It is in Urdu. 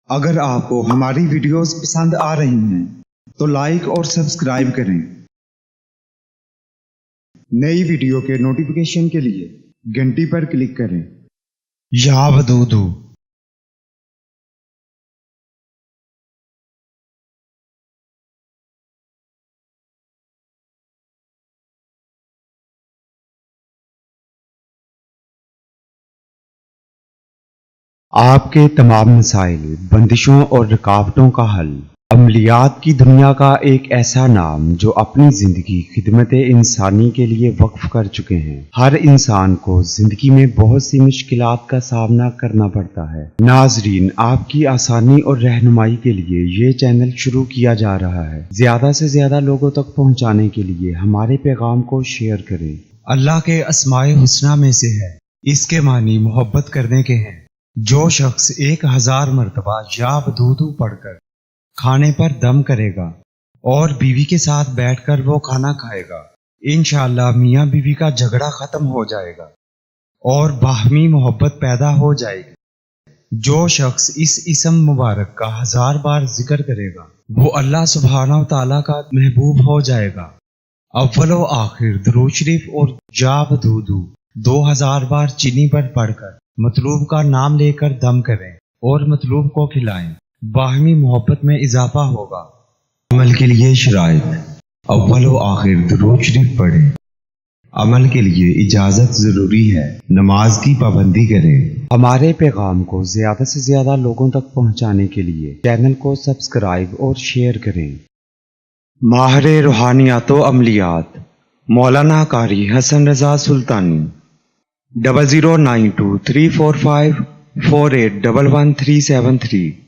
اگر آپ کو ہماری ویڈیوز پسند آ رہی ہیں تو لائک اور سبسکرائب کریں۔ نئی ویڈیو کے نوٹیفیکیشن کے لیے گھنٹی پر کلک کریں۔ یا ودودو آپ کے تمام مسائل، بندشوں اور رکاوٹوں کا حل۔ عملیات کی دنیا کا ایک ایسا نام جو اپنی زندگی خدمت انسانی کے لیے وقف کر چکے ہیں۔ ہر انسان کو زندگی میں بہت سی مشکلات کا سامنا کرنا پڑتا ہے۔ ناظرین، آپ کی آسانی اور رہنمائی کے لیے یہ چینل شروع کیا جا رہا ہے۔ زیادہ سے زیادہ لوگوں تک پہنچانے کے لیے ہمارے پیغام کو شیئر کریں۔ اللہ کے اسماء الحسنی میں سے ہے، اس کے معنی محبت کرنے کے ہیں۔ جو شخص 1000 مرتبہ یا ودودو پڑھ کر کھانے پر دم کرے گا اور بیوی کے ساتھ بیٹھ کر وہ کھانا کھائے گا، انشاءاللہ میاں بیوی کا جھگڑا ختم ہو جائے گا اور باہمی محبت پیدا ہو جائے گی۔ جو شخص اس اسم مبارک کا 1000 بار ذکر کرے گا وہ اللہ سبحانہ وتعالی کا محبوب ہو جائے گا۔ اول و آخر درود شریف اور یا ودودو 2000 بار چینی پر پڑھ کر مطلوب کا نام لے کر دم کریں اور مطلوب کو کھلائیں، باہمی محبت میں اضافہ ہوگا۔ عمل کے لیے شرائط: اول و آخر درود شریف پڑھیں۔ عمل کے لیے اجازت ضروری ہے، نماز کی پابندی کریں۔ ہمارے پیغام کو زیادہ سے زیادہ لوگوں تک پہنچانے کے لیے چینل کو سبسکرائب اور شیئر کریں۔ ماہر روحانیات و عملیات مولانا قاری حسن رضا سلطانی 00923454811373